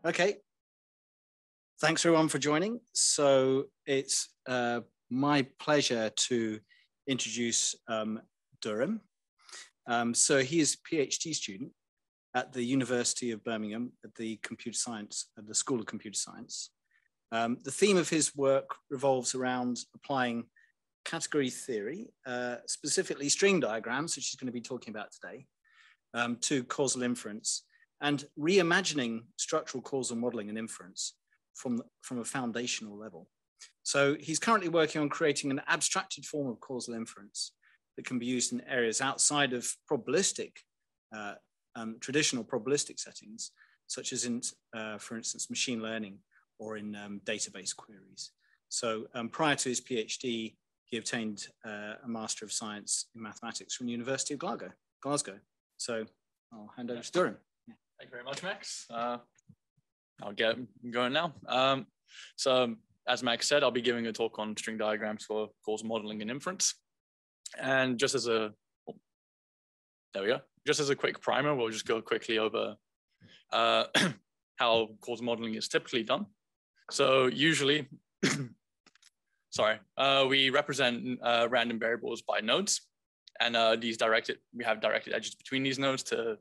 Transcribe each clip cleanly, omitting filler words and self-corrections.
Okay. Thanks everyone for joining. So it's my pleasure to introduce Durham. So he is a PhD student at the University of Birmingham at the School of Computer Science. The theme of his work revolves around applying category theory, specifically string diagrams, which he's going to be talking about today, to causal inference, and reimagining structural causal modeling and inference from a foundational level. So he's currently working on creating an abstracted form of causal inference that can be used in areas outside of probabilistic, traditional probabilistic settings, such as in, for instance, machine learning or in database queries. So prior to his PhD, he obtained a Master of Science in Mathematics from the University of Glasgow. So I'll hand over to Durham. Thank you very much, Max. I'll get going now. So as Max said, I'll be giving a talk on string diagrams for causal modeling and inference. And just as a, just as a quick primer, we'll just go quickly over how causal modeling is typically done. So usually, we represent random variables by nodes, and we have directed edges between these nodes to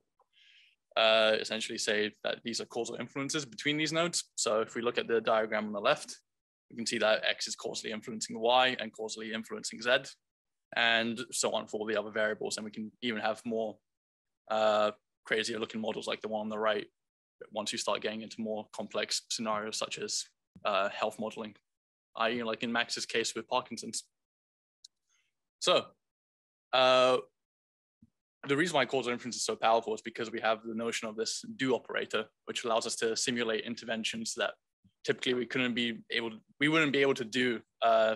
essentially say that these are causal influences between these nodes. So if we look at the diagram on the left, we can see that X is causally influencing Y and causally influencing Z, and so on for all the other variables. And we can even have more crazier looking models like the one on the right, once you start getting into more complex scenarios such as health modeling, i.e. like in Max's case with Parkinson's. So the reason why causal inference is so powerful is because we have the notion of this do operator, which allows us to simulate interventions that typically we wouldn't be able to do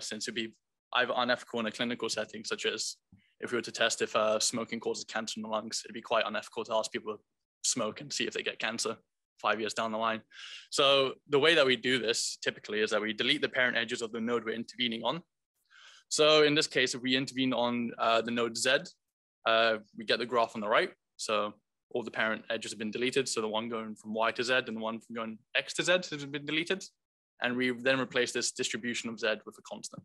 since it'd be either unethical in a clinical setting, such as if we were to test if smoking causes cancer in the lungs. It'd be quite unethical to ask people to smoke and see if they get cancer 5 years down the line. So the way that we do this typically is that we delete the parent edges of the node we're intervening on. So in this case, if we intervene on the node Z, we get the graph on the right. So all the parent edges have been deleted. So the one going from Y to Z and the one from going X to Z has been deleted. And we then replace this distribution of Z with a constant.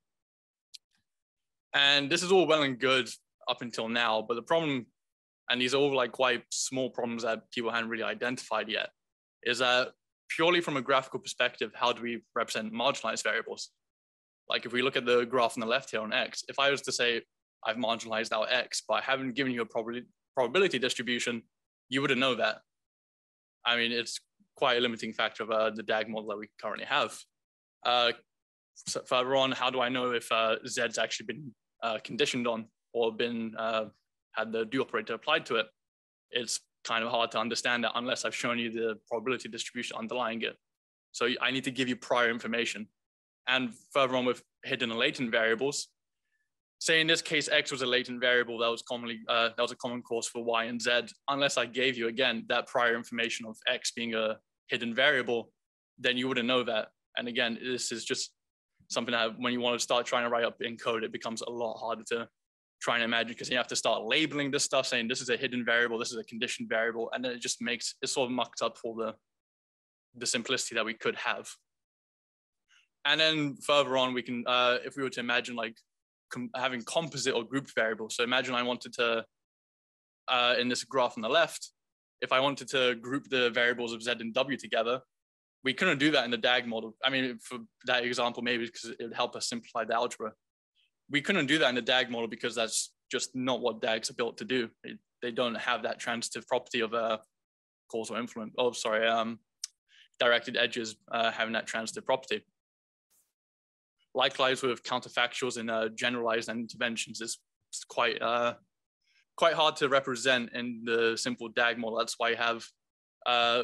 And this is all well and good up until now, but the problem, and these are all like quite small problems that people hadn't really identified yet, is that purely from a graphical perspective, how do we represent marginalized variables? Like if we look at the graph on the left here on X, if I was to say, I've marginalized out X, but I haven't given you a probability distribution, you wouldn't know that. I mean, it's quite a limiting factor of the DAG model that we currently have. So further on, how do I know if Z's actually been conditioned on or been had the do operator applied to it? It's kind of hard to understand that unless I've shown you the probability distribution underlying it. So I need to give you prior information. And further on with hidden and latent variables, say in this case, X was a latent variable that was a common cause for Y and Z. Unless I gave you, again, that prior information of X being a hidden variable, then you wouldn't know that. And again, this is just something that when you want to start trying to write up in code, it becomes a lot harder to try and imagine, because you have to start labeling this stuff, saying this is a hidden variable, this is a conditioned variable, and then it sort of mucks up for the simplicity that we could have. And then further on, we can, if we were to imagine like having composite or grouped variables. So imagine I wanted to, in this graph on the left, if I wanted to group the variables of Z and W together, we couldn't do that in the DAG model. I mean, for that example, maybe because it would help us simplify the algebra. We couldn't do that in the DAG model because that's just not what DAGs are built to do. They don't have that transitive property of causal influence. Oh, sorry, directed edges having that transitive property. Likewise with counterfactuals and generalized interventions, is quite hard to represent in the simple DAG model. That's why you have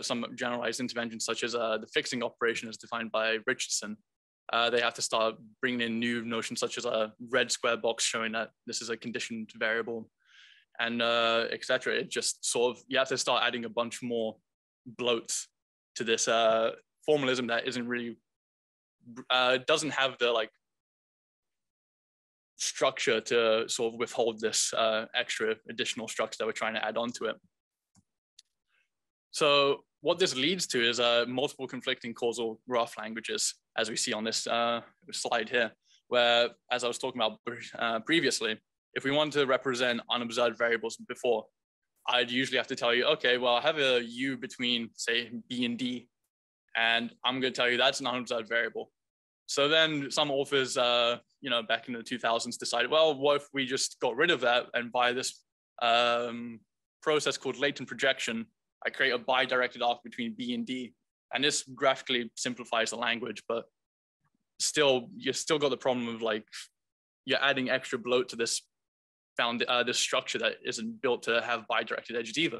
some generalized interventions such as the fixing operation as defined by Richardson. They have to start bringing in new notions such as a red square box showing that this is a conditioned variable, and etc. It just sort of, you have to start adding a bunch more bloat to this formalism that isn't really, doesn't have the like structure to sort of withhold this extra additional structure that we're trying to add onto it. So what this leads to is multiple conflicting causal graph languages, as we see on this slide here, where, as I was talking about previously, if we want to represent unobserved variables before, I'd usually have to tell you, okay, well, I have a U between, say, B and D, and I'm going to tell you that's an unobserved variable. So then some authors, back in the 2000s decided, well, what if we just got rid of that, and by this process called latent projection, I create a bidirected arc between B and D. And this graphically simplifies the language, but still, you still got the problem of like, you're adding extra bloat to this this structure that isn't built to have bidirected edges either.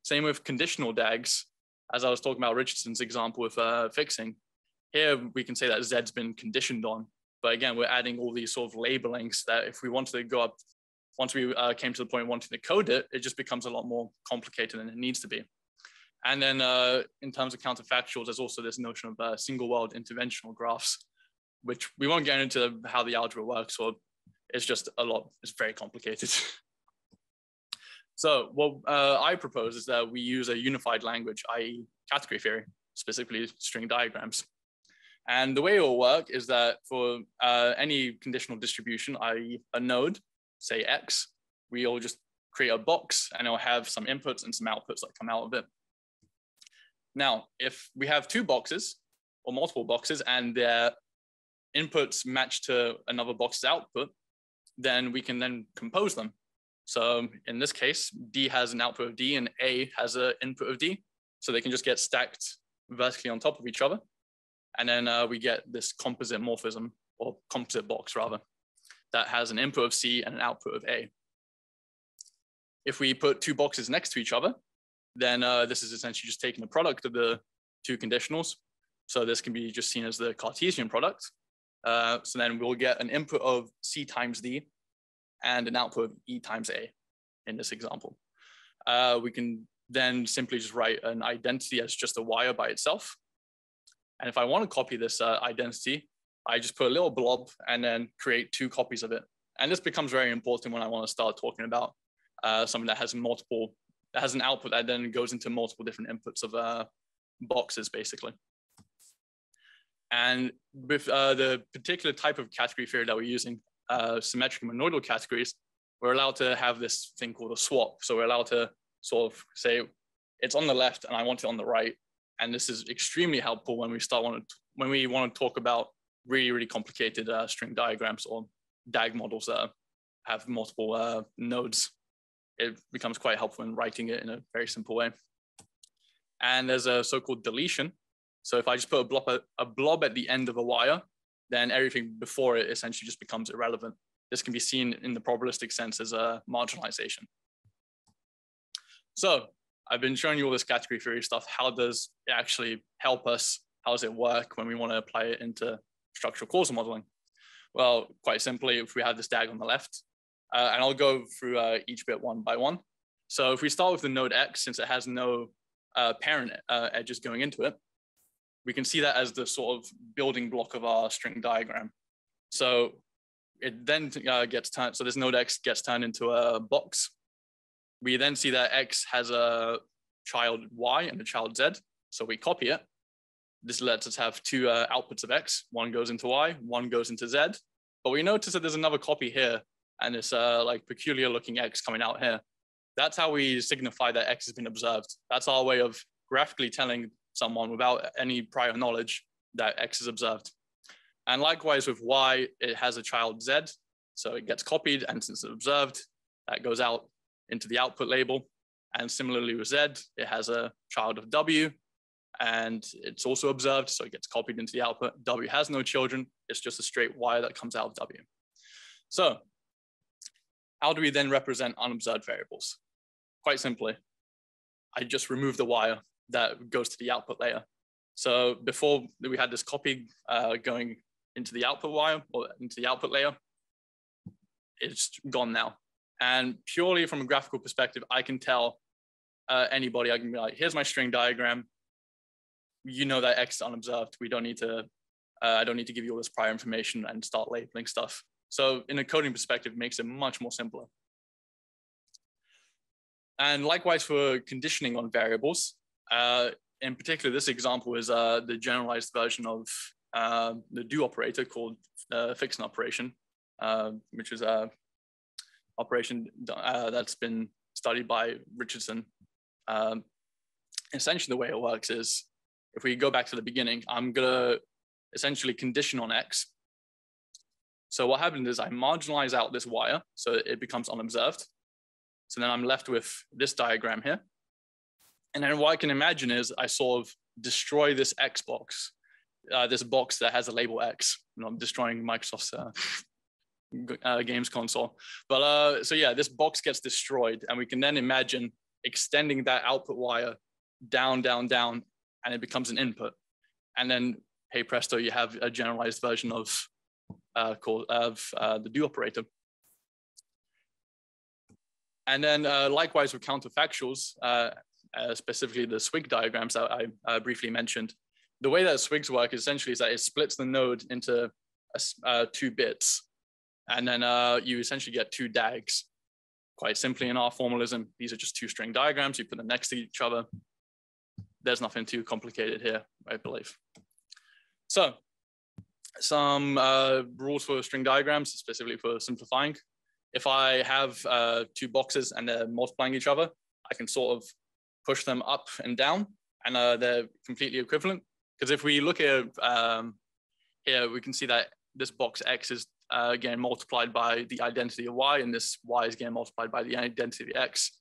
Same with conditional DAGs, as I was talking about Richardson's example with fixing. Here, we can say that Z's been conditioned on, but again, we're adding all these sort of labelings that if we wanted to go up, once we came to the point of wanting to code it, it just becomes a lot more complicated than it needs to be. And then in terms of counterfactuals, there's also this notion of single world interventional graphs, which we won't get into how the algebra works, or it's just a lot, it's very complicated. So what I propose is that we use a unified language, i.e. category theory, specifically string diagrams. And the way it will work is that for any conditional distribution, i.e. a node, say X, we'll just create a box and it'll have some inputs and some outputs that come out of it. Now, if we have two boxes or multiple boxes and their inputs match to another box's output, then we can then compose them. So in this case, D has an output of D and A has an input of D. So they can just get stacked vertically on top of each other. And then we get this composite morphism, or composite box rather, that has an input of C and an output of A. If we put two boxes next to each other, then this is essentially just taking the product of the two conditionals. So this can be just seen as the Cartesian product. So then we'll get an input of C times D and an output of E times A in this example. We can then simply just write an identity as just a wire by itself. And if I want to copy this identity, I just put a little blob and then create two copies of it. And this becomes very important when I want to start talking about something that has multiple, that has an output that then goes into multiple different inputs of boxes, basically. And with the particular type of category theory that we're using, symmetric monoidal categories, we're allowed to have this thing called a swap. So we're allowed to sort of say, it's on the left and I want it on the right. And this is extremely helpful when we want to talk about really, really complicated string diagrams or DAG models that have multiple nodes. It becomes quite helpful in writing it in a very simple way. And there's a so-called deletion. So if I just put a blob at the end of a wire, then everything before it essentially just becomes irrelevant. This can be seen in the probabilistic sense as a marginalization. So I've been showing you all this category theory stuff. How does it actually help us? How does it work when we want to apply it into structural causal modeling? Well, quite simply, if we have this DAG on the left, and I'll go through each bit one by one. So if we start with the node X, since it has no parent edges going into it, we can see that as the sort of building block of our string diagram. So it then gets turned, so this node X gets turned into a box. We then see that X has a child Y and a child Z. So we copy it. This lets us have two outputs of X. One goes into Y, one goes into Z. But we notice that there's another copy here and this like peculiar looking X coming out here. That's how we signify that X has been observed. That's our way of graphically telling someone without any prior knowledge that X is observed. And likewise with Y, it has a child Z. So it gets copied, and since it's observed, that goes out into the output label. And similarly with Z, it has a child of W, and it's also observed, so it gets copied into the output. W has no children, it's just a straight wire that comes out of W. So how do we then represent unobserved variables? Quite simply, I just remove the wire that goes to the output layer. So before we had this copy going into the output wire or into the output layer, it's gone now. And purely from a graphical perspective, I can tell anybody, I can be like, here's my string diagram. You know that X is unobserved. We don't need to, I don't need to give you all this prior information and start labeling stuff. So in a coding perspective, it makes it much more simpler. And likewise for conditioning on variables, in particular, this example is the generalized version of the do operator called fixin operation, which is a operation that's been studied by Richardson. Essentially, the way it works is, if we go back to the beginning, I'm gonna essentially condition on X. So what happened is I marginalize out this wire, so it becomes unobserved. So then I'm left with this diagram here. And then what I can imagine is I sort of destroy this X box, this box that has a label X. You know, I'm destroying Microsoft's games console. But so yeah, this box gets destroyed, and we can then imagine extending that output wire down, down, down, and it becomes an input. And then, hey presto, you have a generalized version of the do operator. And then likewise with counterfactuals, specifically the swig diagrams that I briefly mentioned. The way that swigs work essentially is that it splits the node into 2 bits. And then you essentially get 2 DAGs. Quite simply, in our formalism, these are just 2 string diagrams. You put them next to each other. There's nothing too complicated here, I believe. So some rules for string diagrams, specifically for simplifying. If I have 2 boxes and they're multiplying each other, I can sort of push them up and down, and they're completely equivalent. Because if we look at here, we can see that this box X is getting multiplied by the identity of Y, and this Y is getting multiplied by the identity of X.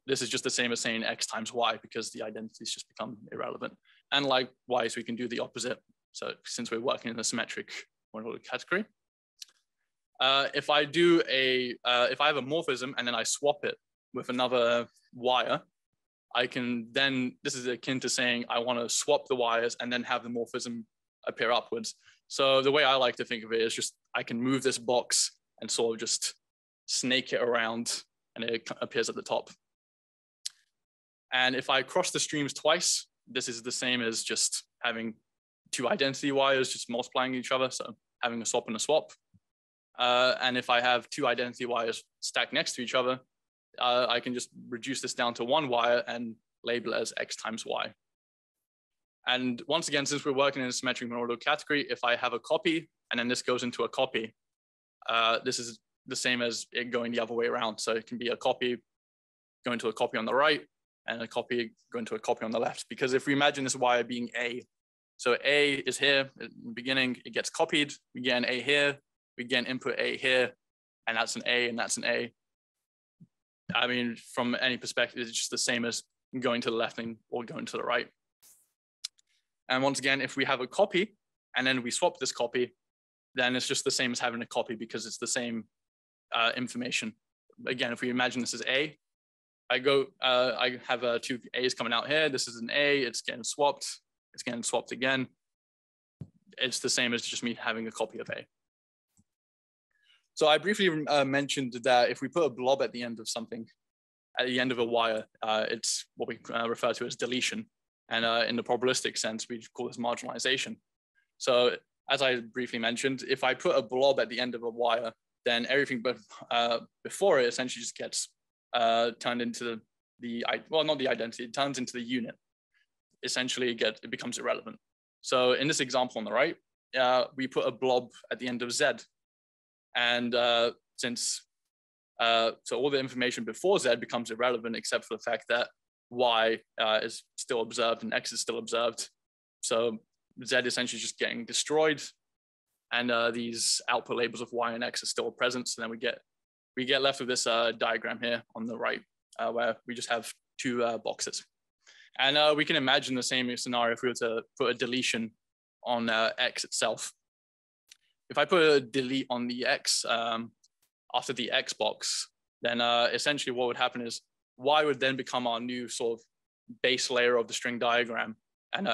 This is just the same as saying X times Y, because the identities just become irrelevant. And likewise, we can do the opposite. So since we're working in a symmetric modular category, if I have a morphism and then I swap it with another wire, I can then, this is akin to saying I want to swap the wires and then have the morphism appear upwards. So the way I like to think of it is just I can move this box and sort of just snake it around, and it appears at the top. And if I cross the streams twice, this is the same as just having 2 identity wires just multiplying each other, so having a swap and a swap. And if I have 2 identity wires stacked next to each other, I can just reduce this down to 1 wire and label it as X times Y. And once again, since we're working in a symmetric modular category, if I have a copy and then this goes into a copy, this is the same as it going the other way around. So it can be a copy going to a copy on the right and a copy going to a copy on the left. Because if we imagine this wire being A, so A is here at the beginning, it gets copied, we get an A here, we get an input A here, and that's an A and that's an A. I mean, from any perspective, it's just the same as going to the left or going to the right. And once again, if we have a copy and then we swap this copy, then it's just the same as having a copy because it's the same information. Again, if we imagine this as A, I have 2 A's coming out here. This is an A, it's getting swapped again. It's the same as just me having a copy of A. So I briefly mentioned that if we put a blob at the end of something, at the end of a wire, it's what we refer to as deletion. And in the probabilistic sense, we call this marginalization. So as I briefly mentioned, if I put a blob at the end of a wire, then everything before it essentially just gets turned into not the identity, it turns into the unit. Essentially, it becomes irrelevant. So in this example on the right, we put a blob at the end of Z. And so all the information before Z becomes irrelevant, except for the fact that Y is still observed and X is still observed. So Z essentially just getting destroyed, and these output labels of Y and X are still present. So then we get left with this diagram here on the right, where we just have 2 boxes. And we can imagine the same scenario if we were to put a deletion on X itself. If I put a delete on the X after the X box, then essentially what would happen is Y would then become our new sort of base layer of the string diagram. And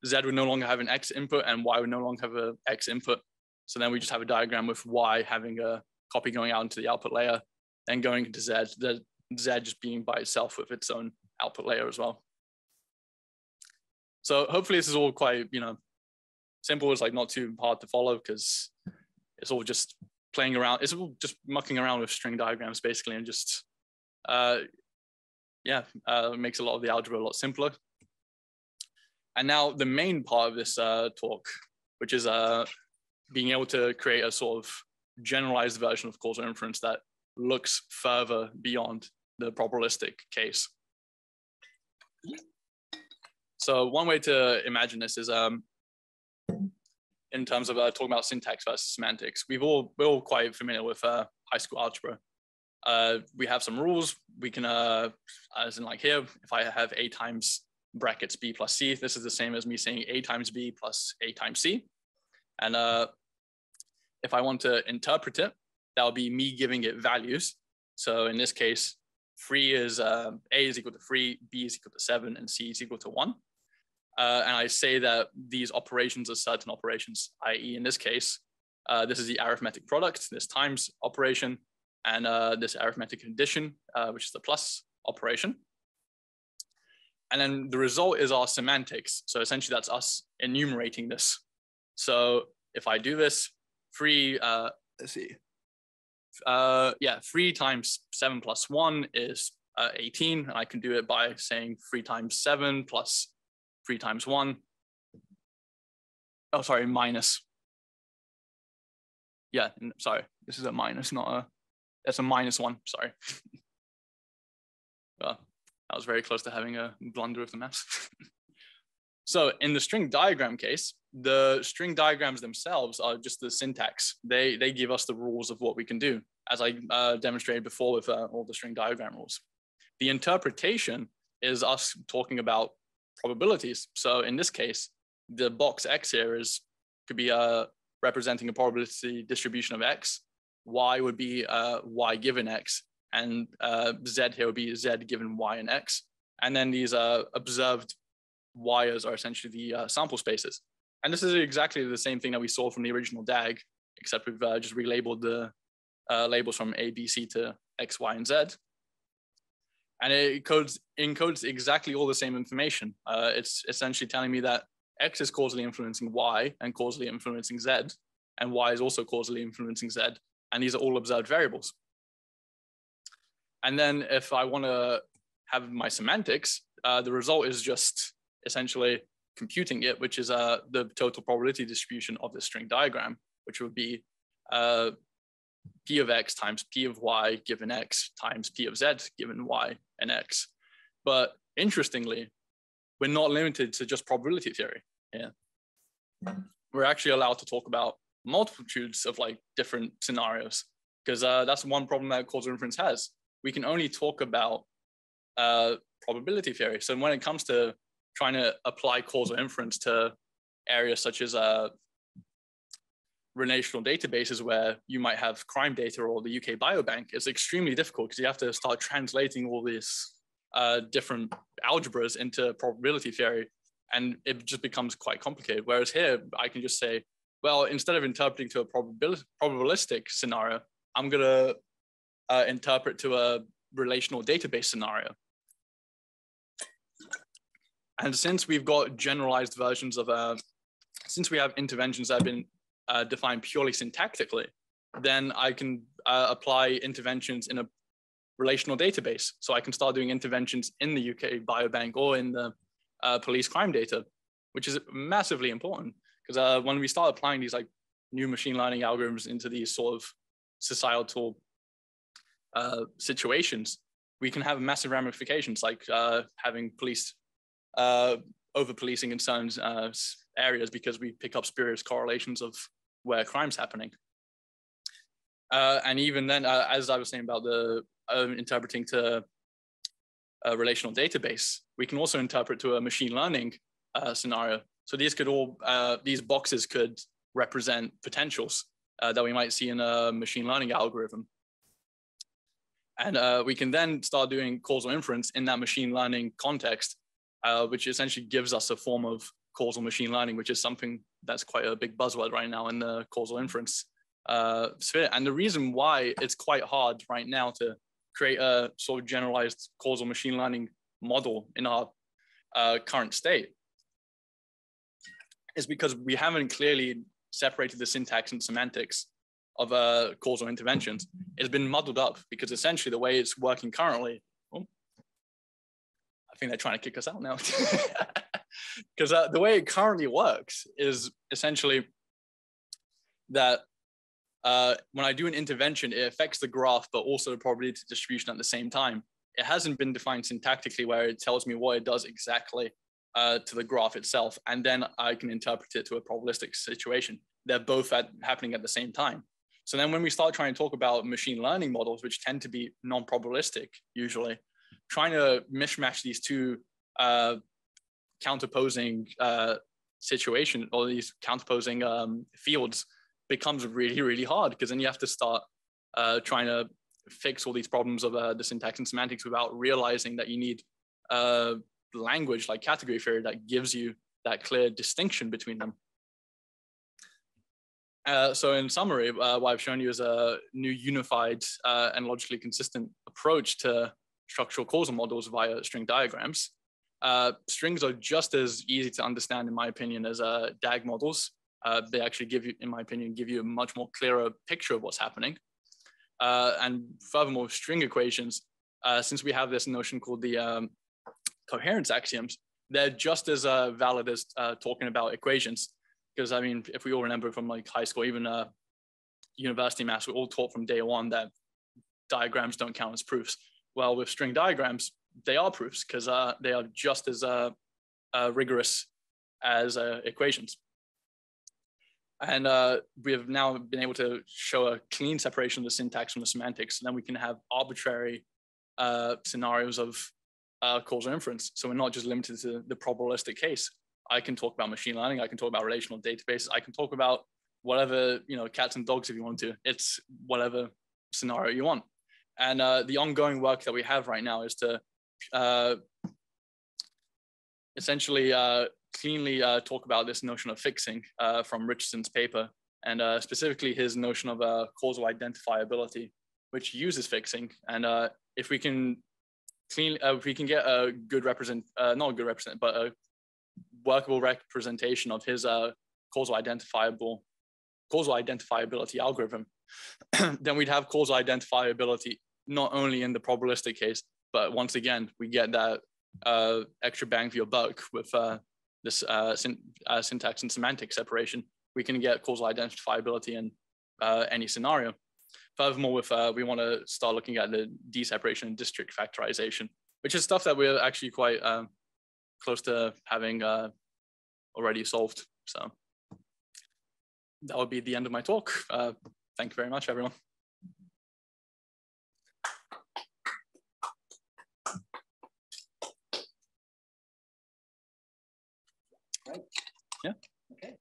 Z would no longer have an X input and Y would no longer have an X input. So then we just have a diagram with Y having a copy going out into the output layer, then going into Z, the Z just being by itself with its own output layer as well. So hopefully this is all quite, simple. It's like not too hard to follow because it's all just playing around. It's all just mucking around with string diagrams basically, and just yeah, it makes a lot of the algebra a lot simpler. And now the main part of this talk, which is being able to create a sort of generalized version of causal inference that looks further beyond the probabilistic case. So one way to imagine this is in terms of talking about syntax versus semantics. We're all quite familiar with high school algebra. We have some rules. We can, as in like here, if I have A times brackets B plus C, this is the same as me saying A times B plus A times C. And if I want to interpret it, that'll be me giving it values. So in this case, 3 is, A is equal to 3, B is equal to 7, and C is equal to 1. And I say that these operations are certain operations, i.e. in this case, this is the arithmetic product, this times operation, and this arithmetic addition, which is the plus operation. And then the result is our semantics. So essentially that's us enumerating this. So if I do this, 3, let's see. 3 times 7 plus 1 is 18. And I can do it by saying 3 times 7 plus 3 times 1. Oh, sorry, minus. Yeah, sorry, this is a minus, not a, that's a minus 1, sorry. Well, that was very close to having a blunder with the maths. So in the string diagram case, the string diagrams themselves are just the syntax. They give us the rules of what we can do, as I demonstrated before with all the string diagram rules. The interpretation is us talking about probabilities. So in this case, the box X here could be representing a probability distribution of X. Y would be Y given X, and Z here would be Z given Y and X. And then these observed wires are essentially the sample spaces. And this is exactly the same thing that we saw from the original DAG, except we've just relabeled the labels from A, B, C to X, Y, and Z. And it encodes exactly all the same information. It's essentially telling me that X is causally influencing Y and causally influencing Z, and Y is also causally influencing Z. And these are all observed variables. And then if I want to have my semantics, the result is just essentially computing it, which is the total probability distribution of the string diagram, which would be P of X times P of Y given X times P of Z given Y and X. But interestingly, we're not limited to just probability theory. Yeah, we're actually allowed to talk about multitudes of like different scenarios, because that's one problem that causal inference has. We can only talk about probability theory. So when it comes to trying to apply causal inference to areas such as relational databases where you might have crime data or the UK Biobank, it's extremely difficult because you have to start translating all these different algebras into probability theory, and it just becomes quite complicated. Whereas here, I can just say, well, instead of interpreting to a probabilistic scenario, I'm gonna interpret to a relational database scenario. And since we've got generalized versions of, since we have interventions that have been defined purely syntactically, then I can apply interventions in a relational database. So I can start doing interventions in the UK Biobank or in the police crime data, which is massively important, because when we start applying these like new machine learning algorithms into these sort of societal situations, we can have massive ramifications, like having police over-policing in certain areas because we pick up spurious correlations of where crime's happening. And even then, as I was saying about the interpreting to a relational database, we can also interpret to a machine learning scenario. So these could all, these boxes could represent potentials that we might see in a machine learning algorithm. And we can then start doing causal inference in that machine learning context, which essentially gives us a form of causal machine learning, which is something that's quite a big buzzword right now in the causal inference sphere. And the reason why it's quite hard right now to create a sort of generalized causal machine learning model in our current state is because we haven't clearly separated the syntax and semantics of causal interventions. It's been muddled up because essentially the way it's working currently I think they're trying to kick us out now. Because the way it currently works is essentially that when I do an intervention, it affects the graph, but also the probability distribution at the same time. It hasn't been defined syntactically where it tells me what it does exactly to the graph itself, and then I can interpret it to a probabilistic situation. They're both happening at the same time. So then when we start trying to talk about machine learning models, which tend to be non-probabilistic usually, trying to mishmash these two counterposing situation or these counterposing fields becomes really, really hard, because then you have to start trying to fix all these problems of the syntax and semantics without realizing that you need language like category theory that gives you that clear distinction between them. So in summary, what I've shown you is a new unified and logically consistent approach to structural causal models via string diagrams. Strings are just as easy to understand, in my opinion, as DAG models. They actually give you, in my opinion, give you a much more clearer picture of what's happening. And furthermore, string equations, since we have this notion called the coherence axioms, they're just as valid as talking about equations. Because I mean, if we all remember from like high school, even university maths, we're all taught from day one that diagrams don't count as proofs. Well, with string diagrams, they are proofs, because they are just as rigorous as equations. And we have now been able to show a clean separation of the syntax from the semantics. And then we can have arbitrary scenarios of causal inference. So we're not just limited to the probabilistic case. I can talk about machine learning. I can talk about relational databases. I can talk about whatever, cats and dogs if you want to. It's whatever scenario you want. And the ongoing work that we have right now is to essentially cleanly talk about this notion of fixing from Richardson's paper, and specifically his notion of causal identifiability, which uses fixing. And if we can if we can get a good not a good represent, but a workable representation of his causal identifiability algorithm, then we'd have causal identifiability not only in the probabilistic case, but once again, we get that extra bang for your buck with this syntax and semantic separation. We can get causal identifiability in any scenario. Furthermore, we want to start looking at the D-separation and district factorization, which is stuff that we're actually quite close to having already solved. So that would be the end of my talk. Thank you very much, everyone. Great. Yeah. Okay.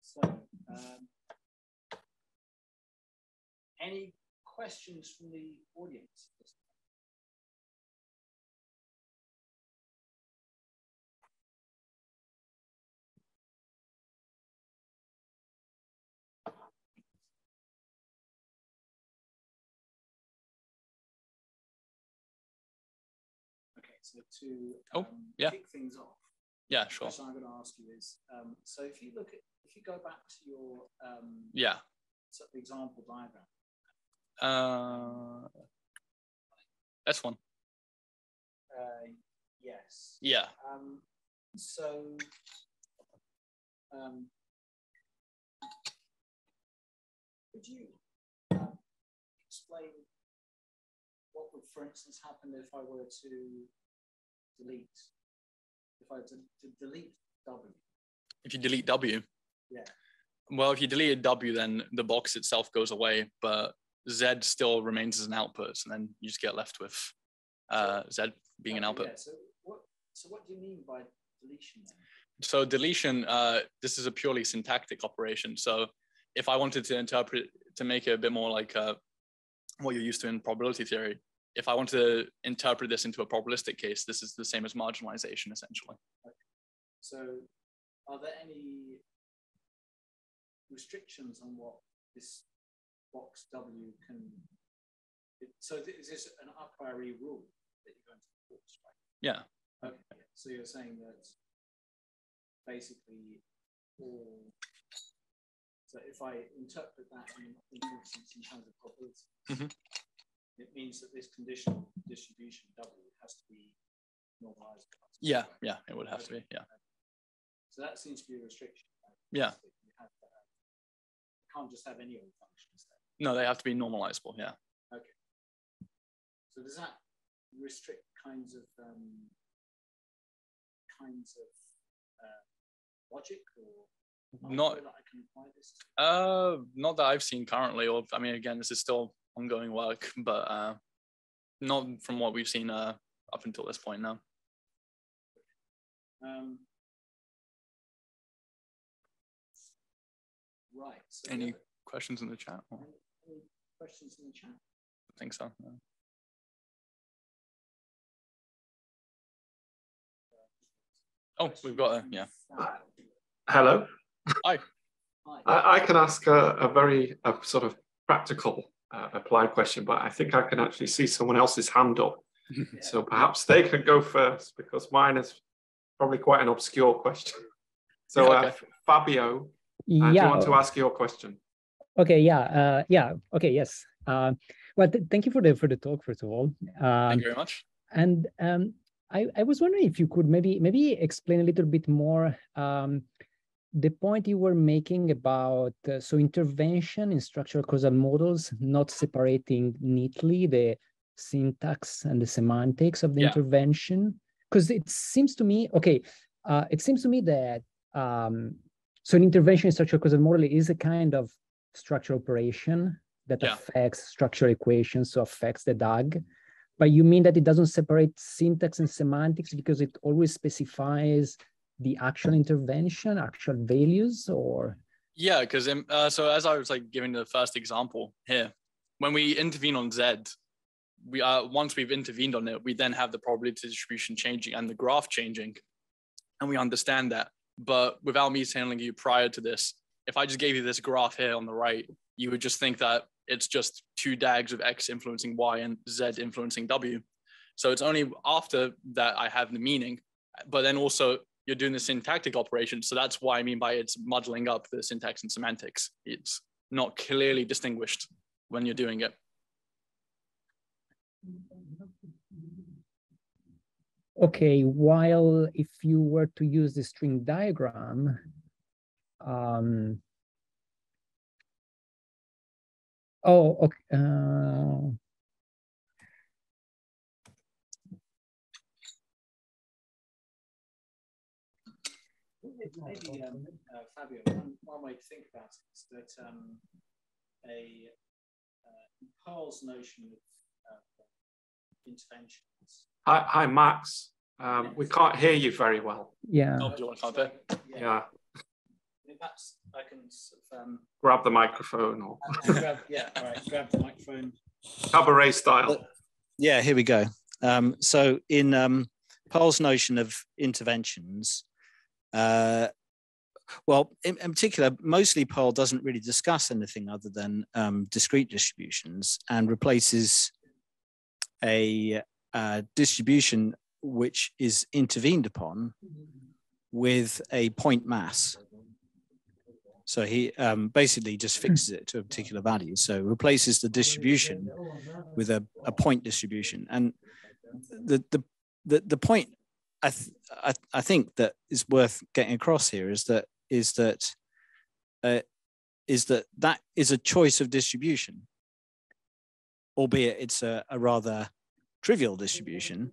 So, any questions from the audience? Okay, so to kick things off. Yeah, sure. The question I'm going to ask you is, so if you go back to your example diagram. That's one. Yes. Yeah. So could you explain what would, for instance, happen if I were to delete? If I to delete W. If you delete W? Yeah. Well, if you deleted W, then the box itself goes away, but Z still remains as an output, and then you just get left with Z being an output. Yeah. So what do you mean by deletion then? So deletion, this is a purely syntactic operation. So if I wanted to interpret, to make it a bit more like what you're used to in probability theory, if I want to interpret this into a probabilistic case, this is the same as marginalization, essentially. Okay. So are there any restrictions on what this box W can... So is this an a priori rule that you're going to enforce, right? Yeah. Okay. So you're saying that basically so if I interpret that in terms of probability, it means that this conditional distribution W has to be normalized? Yeah, it would have to be, yeah. So that seems to be a restriction. Right? Yeah. You can't just have any old functions there. No, they have to be normalizable, yeah. Okay. So does that restrict kinds of logic, or not that I can apply this to? Not that I've seen currently, or I mean, again, this is still ongoing work, but not from what we've seen up until this point now. Right. So any questions in the chat? Any questions in the chat? I think so. No. Oh, we've got a, yeah. Hello. Hi. I can ask a very sort of practical applied question, but I think I can actually see someone else's hand up. So perhaps they can go first, because mine is probably quite an obscure question. So Yeah, okay. Fabio, do you want to ask your question? Okay, okay, yes. Well, thank you for the talk, first of all. Thank you very much. And I was wondering if you could maybe explain a little bit more the point you were making about so intervention in structural causal models, not separating neatly the syntax and the semantics of the intervention. Because it seems to me, that so an intervention in structural causal model is a kind of structural operation that affects structural equations, so affects the DAG. But you mean that it doesn't separate syntax and semantics because it always specifies the actual intervention, actual values, or? Yeah, because so as I was like giving the first example here, when we intervene on Z, we once we've intervened on it, we then have the probability distribution changing and the graph changing, and we understand that. But without me telling you prior to this, if I just gave you this graph here on the right, you would just think that it's just two DAGs of X influencing Y and Z influencing W. So it's only after that I have the meaning, but then also you're doing the syntactic operation. So that's why I mean by it's muddling up the syntax and semantics. It's not clearly distinguished when you're doing it. Okay, while if you were to use the string diagram, oh, okay. Maybe, Fabio, one way to think about it is that Pearl's notion of interventions. Hi, Max. We can't hear you very well. Yeah. Oh, do you want to count it? Yeah. Perhaps I can sort of, grab the microphone or grab the microphone. Cabaret style. Yeah, here we go. So in Pearl's notion of interventions, well, in particular, mostly Pearl doesn't really discuss anything other than discrete distributions and replaces a distribution which is intervened upon with a point mass. So he basically just fixes it to a particular value. So replaces the distribution with a point distribution. And the point I think that is worth getting across here is that that is a choice of distribution, albeit it's a rather trivial distribution,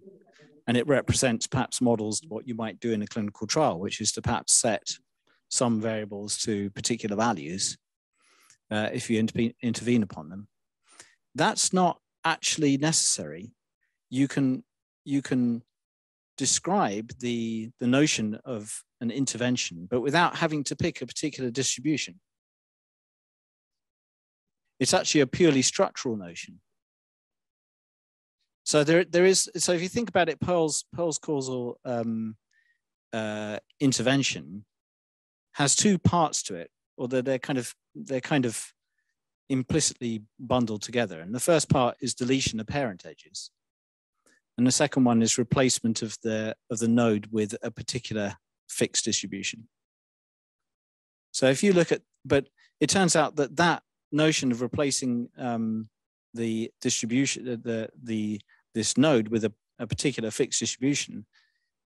and it represents perhaps models what you might do in a clinical trial, which is to perhaps set some variables to particular values if you intervene upon them. That's not actually necessary. You can describe the notion of an intervention, but without having to pick a particular distribution. It's actually a purely structural notion. So there is. So if you think about it, Pearl's causal intervention has two parts to it, or they're kind of implicitly bundled together. And the first part is deletion of parent edges, and the second one is replacement of the node with a particular fixed distribution. So if you look at, but it turns out that notion of replacing the distribution, this node with a particular fixed distribution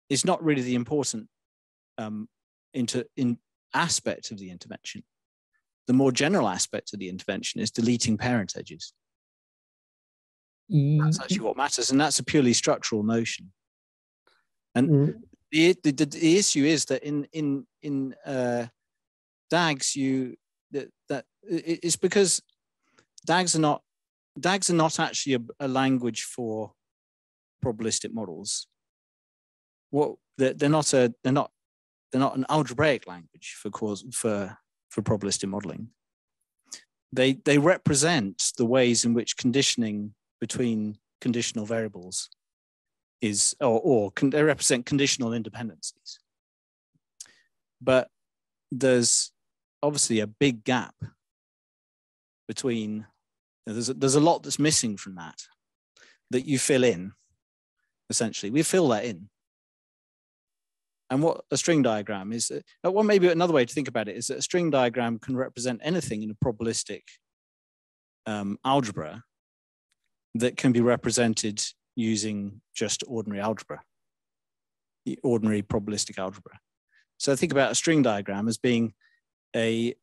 is not really the important aspect of the intervention. The more general aspect of the intervention is deleting parent edges. That's actually what matters, and that's a purely structural notion. And the issue is that in DAGs, it's because DAGs are not actually a language for probabilistic models. They're not an algebraic language for probabilistic modeling. They represent the ways in which conditioning between conditional variables is, they represent conditional independencies. But there's obviously a big gap between, there's a lot that's missing from that you fill in, essentially. We fill that in. And what a string diagram is, well, maybe another way to think about it is that a string diagram can represent anything in a probabilistic algebra that can be represented using just ordinary algebra, the ordinary probabilistic algebra. So think about a string diagram as being a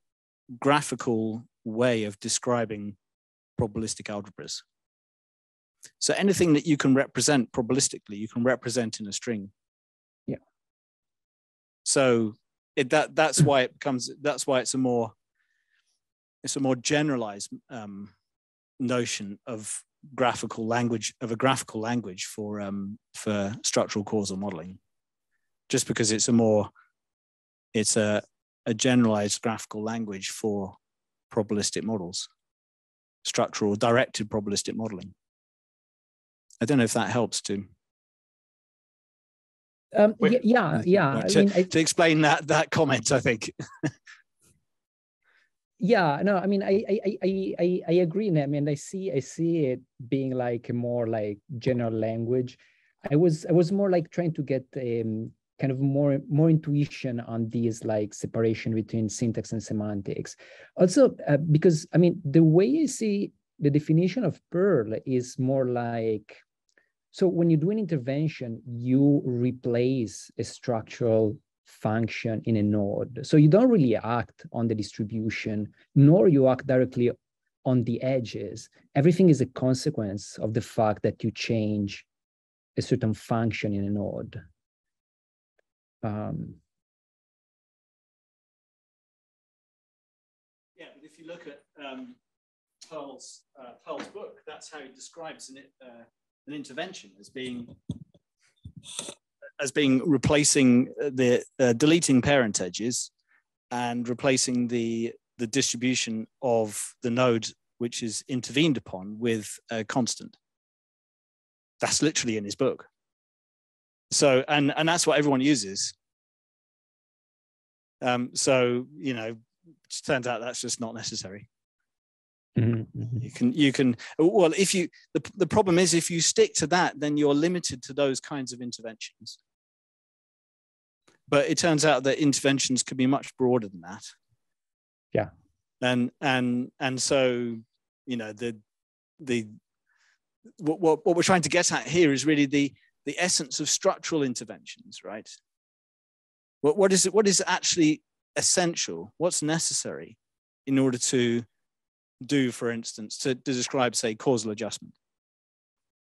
graphical way of describing probabilistic algebras. So anything that you can represent probabilistically, you can represent in a string. Yeah. So that's why it's a more generalized notion of graphical language, for structural causal modeling, just because it's a generalized graphical language for probabilistic models, structural directed probabilistic modeling. I don't know if that helps to. Yeah. To explain that comment, I think. Yeah, no, I mean, I agree. I mean, I see it being like a more like general language. I was more like trying to get kind of more intuition on these like separation between syntax and semantics. Also, because I mean, the way I see the definition of Perl is more like, so when you do an intervention, you replace a structural function in a node. So you don't really act on the distribution, nor you act directly on the edges. Everything is a consequence of the fact that you change a certain function in a node. Yeah, but if you look at Perl's book, that's how he describes an intervention as being replacing the deleting parent edges and replacing the distribution of the node which is intervened upon with a constant. That's literally in his book. So, and that's what everyone uses. So, you know, it turns out that's just not necessary. Mm-hmm. You can well, if you the problem is if you stick to that, then you're limited to those kinds of interventions. But it turns out that interventions could be much broader than that. Yeah. And so, you know, what we're trying to get at here is really the essence of structural interventions, right? What is actually essential? What's necessary in order to do, for instance, to describe, say, causal adjustment?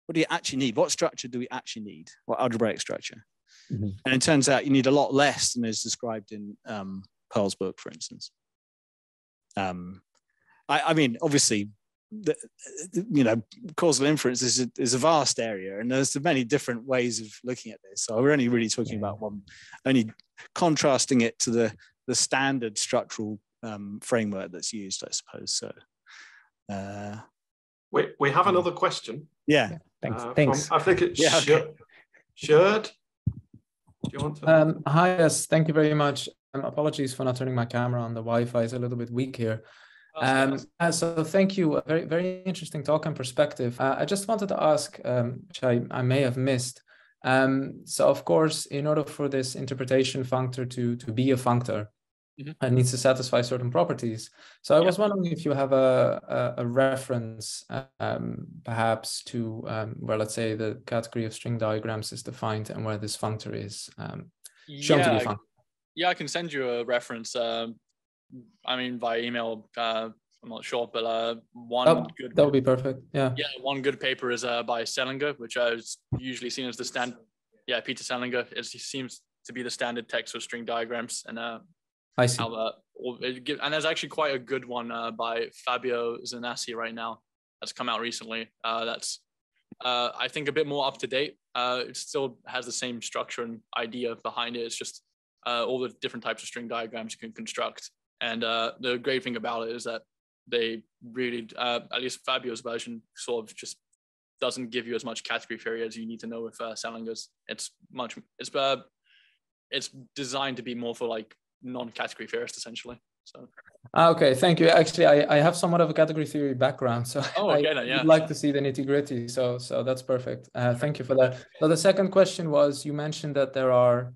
What do you actually need? What structure do we actually need? What algebraic structure? Mm-hmm. And it turns out you need a lot less than is described in Perl's book, for instance. I mean, obviously, you know, causal inference is a vast area, and there's many different ways of looking at this. So we're only really talking about one, only contrasting it to the standard structural framework that's used, I suppose. So we have another question. Yeah. Thanks. I think it's Sherd. Do you want to? Hi, yes, thank you very much. Apologies for not turning my camera on. The Wi-Fi is a little bit weak here. So thank you. A very, very interesting talk and perspective. I just wanted to ask, which I may have missed. So of course, in order for this interpretation functor to be a functor, and needs to satisfy certain properties. So I was wondering if you have a reference, perhaps to where, let's say, the category of string diagrams is defined and where this functor is shown to be a functor. Yeah, I can send you a reference. I mean, by email. I'm not sure, but that would be perfect. Yeah. Yeah, one good paper is by Selinger, which is usually seen as the standard. Yeah, Peter Selinger. It seems to be the standard text for string diagrams, and I see. And there's actually quite a good one by Fabio Zanassi right now that's come out recently. That's I think a bit more up to date. It still has the same structure and idea behind it. It's just all the different types of string diagrams you can construct. And the great thing about it is that they really, at least Fabio's version, sort of just doesn't give you as much category theory as you need to know with Selinger's. It's designed to be more for like non-category theorists, essentially. So. Okay, thank you. Actually, I have somewhat of a category theory background, so I'd like to see the nitty-gritty. So that's perfect. Thank you for that. So the second question was, you mentioned that there are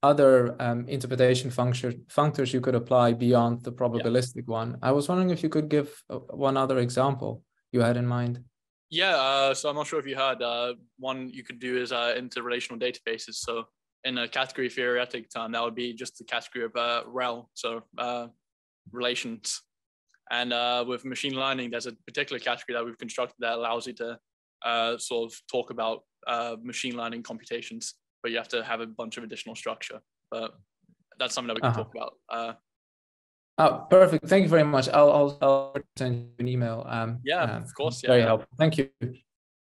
other interpretation functors you could apply beyond the probabilistic one. I was wondering if you could give one other example you had in mind. Yeah, so I'm not sure if you heard, one you could do is interrelational databases. So in a category theoretic term, that would be just the category of rel, so relations. And with machine learning, there's a particular category that we've constructed that allows you to sort of talk about machine learning computations, but you have to have a bunch of additional structure. But that's something that we can talk about. Oh, perfect. Thank you very much. I'll send you an email. Yeah, of course. Yeah, very helpful. Thank you.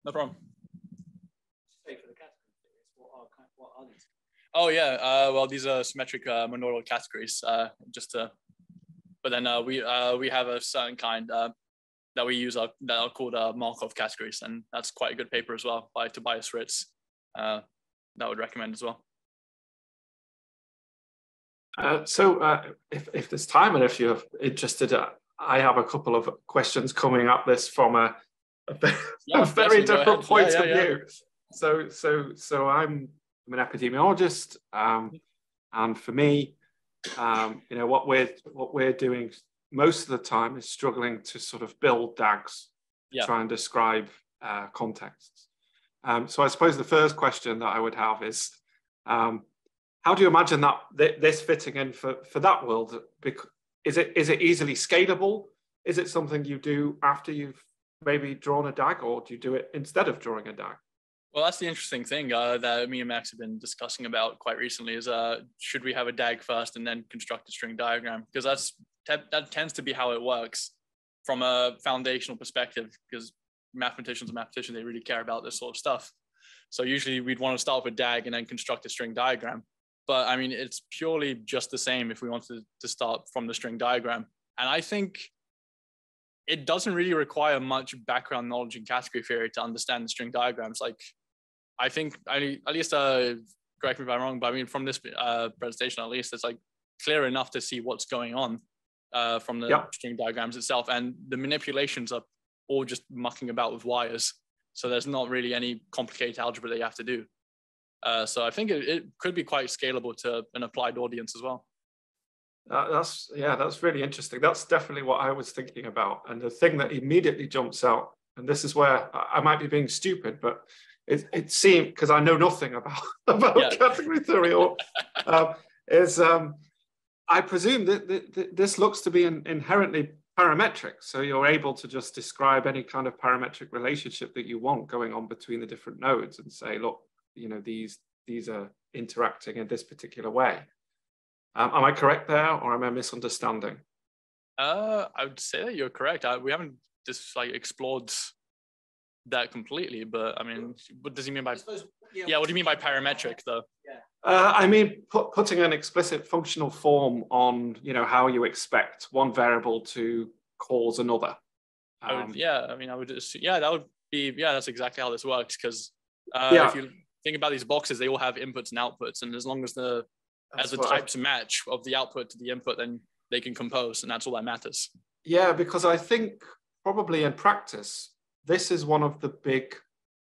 No problem. Oh yeah. Well, these are symmetric monoidal categories. But then we have a certain kind that we use that are called Markov categories, and that's quite a good paper as well by Tobias Ritz. That I would recommend as well. If there's time and if you're interested, I have a couple of questions coming up this from a very different point of view. So I'm an epidemiologist, and for me, what we're doing most of the time is struggling to sort of build DAGs, try and describe contexts. So I suppose the first question that I would have is, how do you imagine that this fitting in for that world? Is it easily scalable? Is it something you do after you've maybe drawn a DAG, or do you do it instead of drawing a DAG? Well, that's the interesting thing that me and Max have been discussing about quite recently is should we have a DAG first and then construct a string diagram? Because that tends to be how it works from a foundational perspective, because mathematicians, they really care about this sort of stuff. So usually we'd want to start with a DAG and then construct a string diagram. But I mean, it's purely just the same if we wanted to start from the string diagram. And I think it doesn't really require much background knowledge in category theory to understand the string diagrams. Like, I think, at least, correct me if I'm wrong, but I mean, from this presentation, at least, it's like clear enough to see what's going on from the string diagrams itself. And the manipulations are all just mucking about with wires. So there's not really any complicated algebra that you have to do. So I think it could be quite scalable to an applied audience as well. That's really interesting. That's definitely what I was thinking about. And the thing that immediately jumps out, and this is where I might be being stupid, but it seemed, because I know nothing about category theory, I presume that this looks to be inherently parametric. So you're able to just describe any kind of parametric relationship that you want going on between the different nodes and say, look, these are interacting in this particular way. Am I correct there, or am I misunderstanding? I would say that you're correct. We haven't just explored that completely, but I mean, what does he mean by? What do you mean by parametric, though? I mean, putting an explicit functional form on, how you expect one variable to cause another. I would assume, that would be, that's exactly how this works. Because if you think about these boxes, they all have inputs and outputs, and as long as the types match of the output to the input, then they can compose, and that's all that matters. Yeah, because I think probably in practice, this is one of the big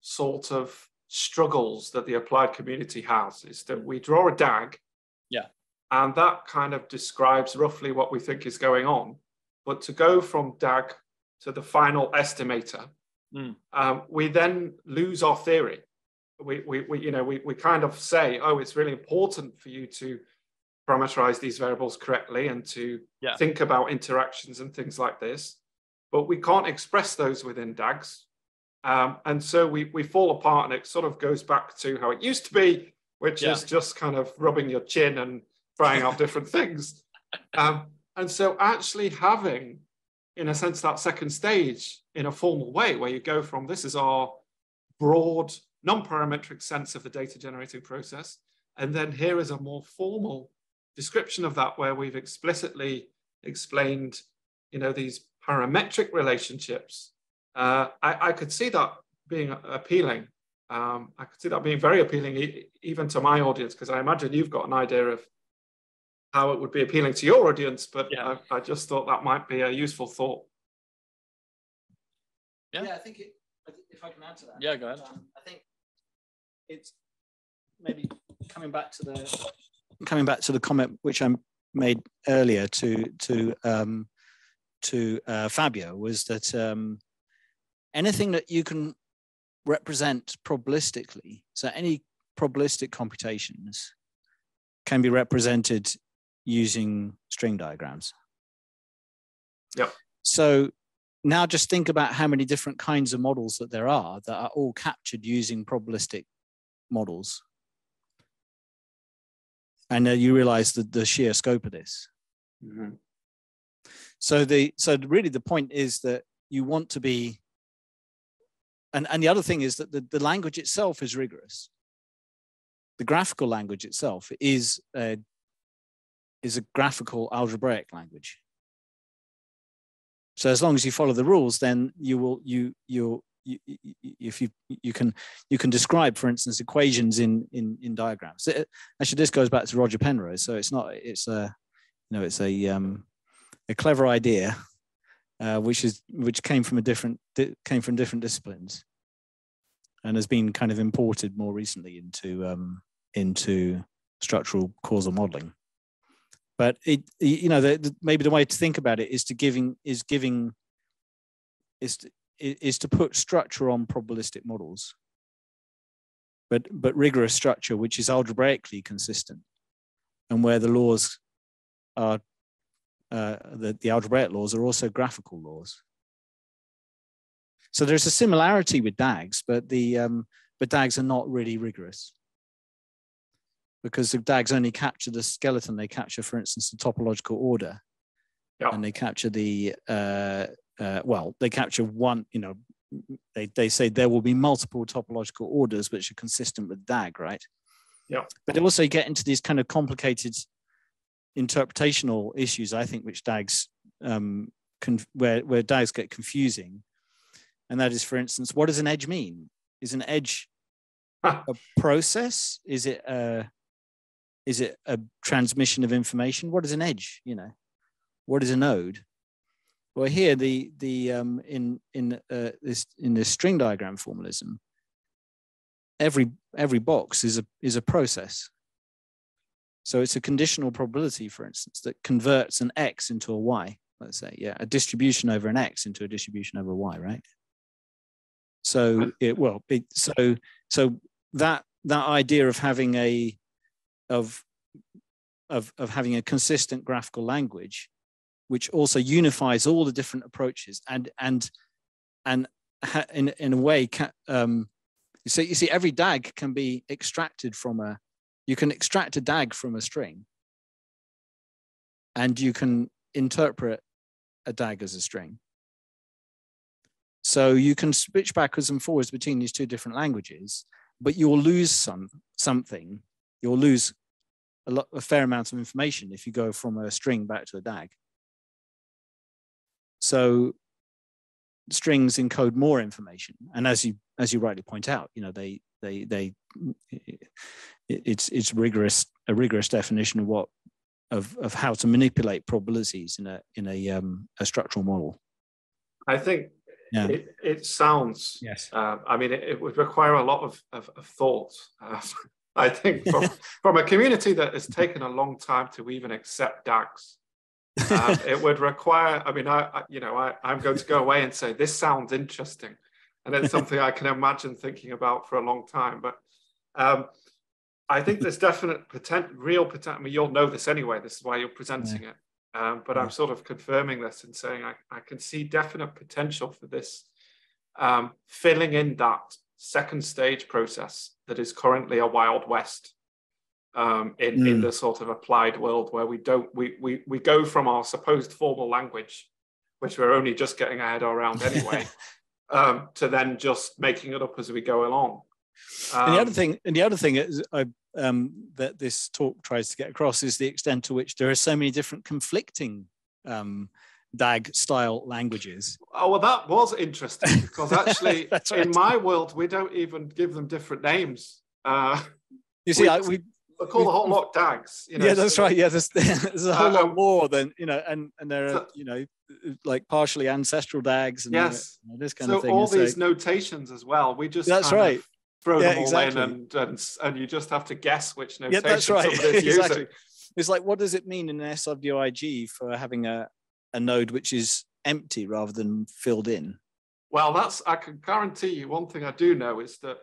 sort of struggles that the applied community has, is that we draw a DAG, And that kind of describes roughly what we think is going on. But to go from DAG to the final estimator, we then lose our theory. We kind of say, oh, it's really important for you to parameterize these variables correctly and to think about interactions and things like this. But we can't express those within DAGs. And so we fall apart, and it sort of goes back to how it used to be, which is just kind of rubbing your chin and trying out different things. And so actually having, in a sense, that second stage in a formal way, where you go from this is our broad non-parametric sense of the data generating process, and then here is a more formal description of that, where we've explicitly explained, these parametric relationships. I could see that being appealing. I could see that being very appealing even to my audience, because I imagine you've got an idea of how it would be appealing to your audience, but I just thought that might be a useful thought. Yeah, I think if I can add to that. Yeah, go ahead. I think it's maybe coming back to the comment which I made earlier to Fabio, was that anything that you can represent probabilistically, so any probabilistic computations can be represented using string diagrams. Yep. So now just think about how many different kinds of models that there are that are all captured using probabilistic models. And you realize the sheer scope of this. Mm-hmm. So really the point is that you want to be, and the other thing is that the language itself is rigorous. The graphical language itself is a graphical algebraic language. So as long as you follow the rules, then you can describe, for instance, equations in diagrams. Actually, this goes back to Roger Penrose. So it's a clever idea, which came from different disciplines, and has been kind of imported more recently into structural causal modeling. But maybe the way to think about it is to put structure on probabilistic models, but rigorous structure which is algebraically consistent, and where the laws are the algebraic laws are also graphical laws. So there's a similarity with DAGs, but DAGs are not really rigorous, because the DAGs only capture the skeleton. They capture, for instance, the topological order, and they capture they capture one. They say there will be multiple topological orders which are consistent with DAG, right? Yeah. But they also get into these kind of complicated interpretational issues, I think, which DAGs where DAGs get confusing, and that is, for instance, what does an edge mean? Is an edge a process? Is it a transmission of information? What is an edge? What is a node? Well, here in this string diagram formalism, every box is a process. So it's a conditional probability, for instance, that converts an x into a y. Let's say, a distribution over an x into a distribution over a y, right? So that idea of having having a consistent graphical language, which also unifies all the different approaches, and in a way, so you see, every DAG can be extracted from you can extract a DAG from a string, and you can interpret a DAG as a string. So you can switch backwards and forwards between these two different languages, but you'll lose something. You'll lose a fair amount of information if you go from a string back to a DAG. So strings encode more information, and as you rightly point out, it's a rigorous definition of how to manipulate probabilities in a structural model. I think it sounds. Yes. I mean, it would require a lot of thought. I think from a community that has taken a long time to even accept DAGs, it would require, I mean, I'm going to go away and say, this sounds interesting. And it's something I can imagine thinking about for a long time. But I think there's definite real potential. I mean, you'll know this anyway. This is why you're presenting it. But I'm sort of confirming this and saying I can see definite potential for this filling in that second stage process that is currently a Wild West in the sort of applied world, where we go from our supposed formal language, which we're only just getting our head around anyway, to then just making it up as we go along. And the other thing is, that this talk tries to get across is the extent to which there are so many different conflicting DAG style languages. Oh, well, that was interesting, because actually right. In my world, we don't even give them different names. You see, we call the whole lot DAGs. You know, yeah, that's right. Yeah, there's a whole lot more than, you know, and there are, you know, like partially ancestral DAGs and yes, this kind of thing. So all these notations as well, we just that's right. Throw them all in, and you just have to guess which notation that's right. somebody's exactly. using. It's like, what does it mean in an SWIG for having a node which is empty rather than filled in? Well, I can guarantee you one thing I do know is that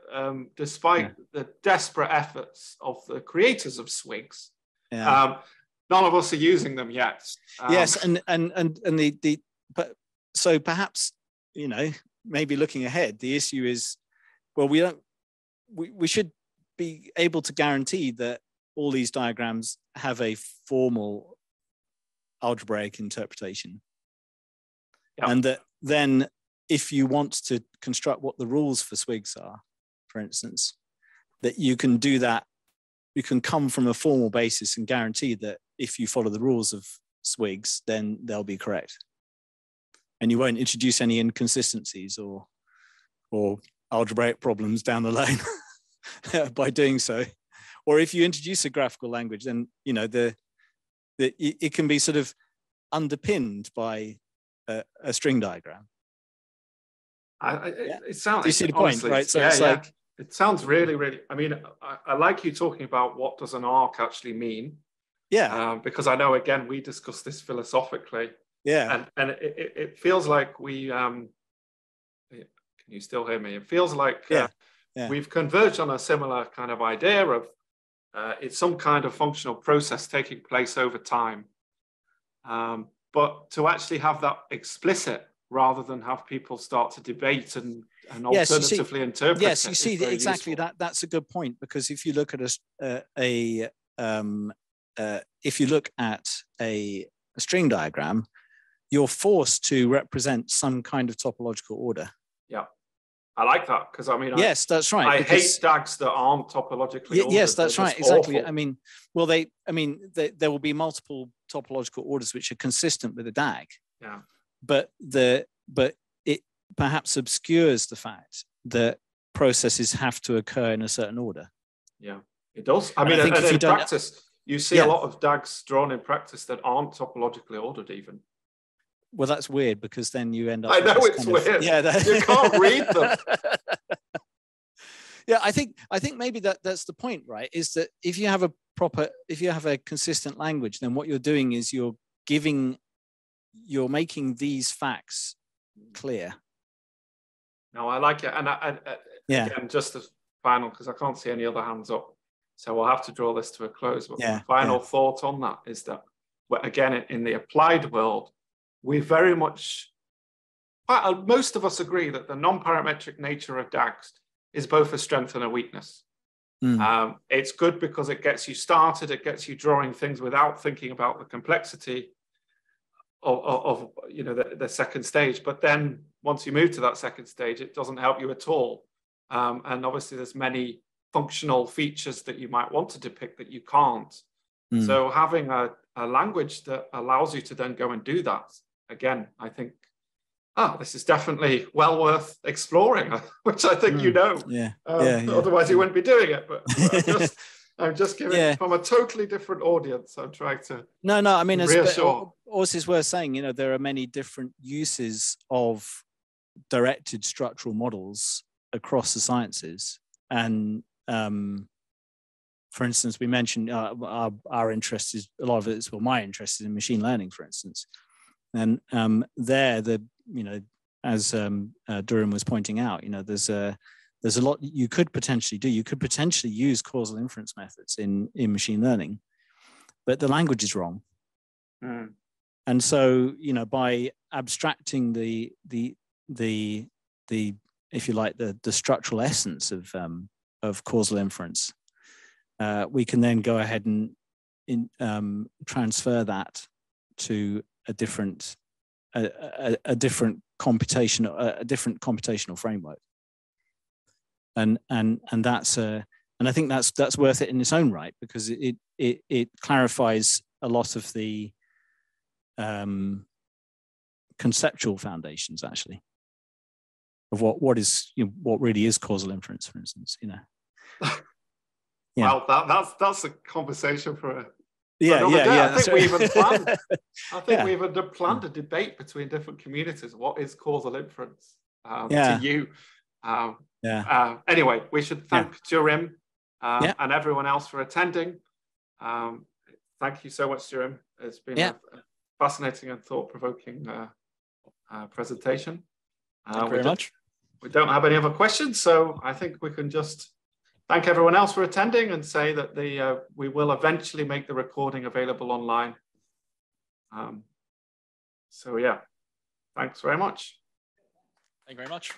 despite the desperate efforts of the creators of SWIGs, none of us are using them yet. Yes, but so perhaps, you know, maybe looking ahead, the issue is, well, we should be able to guarantee that all these diagrams have a formal algebraic interpretation. Yep. And that then if you want to construct what the rules for SWIGs are, for instance, that you can do that, you can come from a formal basis and guarantee that if you follow the rules of SWIGs, then they'll be correct. And you won't introduce any inconsistencies or algebraic problems down the line by doing so. Or if you introduce a graphical language, then, you know, it can be sort of underpinned by a string diagram. It sounds. Do you see the point, right? So it's like, it sounds really, really. I mean, I like you talking about what does an arc actually mean. Yeah. Because I know, again, we discussed this philosophically. Yeah. And it feels like we. Can you still hear me? It feels like we've converged on a similar kind of idea of it's some kind of functional process taking place over time. But to actually have that explicit, rather than have people start to debate and alternatively interpret. Yes, you see exactly useful. That's a good point, because if you look at a string diagram, you're forced to represent some kind of topological order. Yeah, I like that, because I mean, yes, that's right. I hate DAGs that aren't topologically ordered. Yes, that's right, exactly. Awful. I mean, well, there will be multiple topological orders which are consistent with a DAG. Yeah. But it perhaps obscures the fact that processes have to occur in a certain order. Yeah, it does. I mean, and in practice, you see a lot of DAGs drawn in practice that aren't topologically ordered even. Well, that's weird, because then you end up. I know it's weird. You can't read them. Yeah, I think maybe that's the point, right? Is that if you have a consistent language, then what you're doing is you're making these facts clear. No, I like it. And again, just as final, because I can't see any other hands up, so we'll have to draw this to a close. But my final thought on that is that, again, in the applied world, we very much, most of us agree that the non-parametric nature of DAGs is both a strength and a weakness. It's good because it gets you started, it gets you drawing things without thinking about the complexity of you know, the second stage. But then once you move to that second stage, it doesn't help you at all. And obviously there's many functional features that you might want to depict that you can't. So having a language that allows you to then go and do that, again, I think, this is definitely well worth exploring, which I think you know. Otherwise you wouldn't be doing it. But I'm just giving from a totally different audience. I'm trying to I mean, reassure. Also, it's worth saying, you know, there are many different uses of directed structural models across the sciences, and for instance, we mentioned our interest is, a lot of it is, well, my interest is in machine learning, for instance. And there, as Durham was pointing out, there's a lot you could potentially do. You could potentially use causal inference methods in machine learning, but the language is wrong. Mm. And so, by abstracting the if you like, the structural essence of causal inference, we can then go ahead and transfer that to a different computational framework, and that's and I think that's worth it in its own right, because it clarifies a lot of the conceptual foundations, actually, of what really is causal inference, for instance. Yeah. Well, that's a conversation for a yeah. I think we even planned. I think we even planned a debate between different communities. What is causal inference to you? Anyway, we should thank Durham and everyone else for attending. Thank you so much, Durham. It's been a fascinating and thought-provoking presentation. Thank you very much. We don't have any other questions, so I think we can just thank everyone else for attending and say that we will eventually make the recording available online. So yeah, thanks very much. Thank you very much.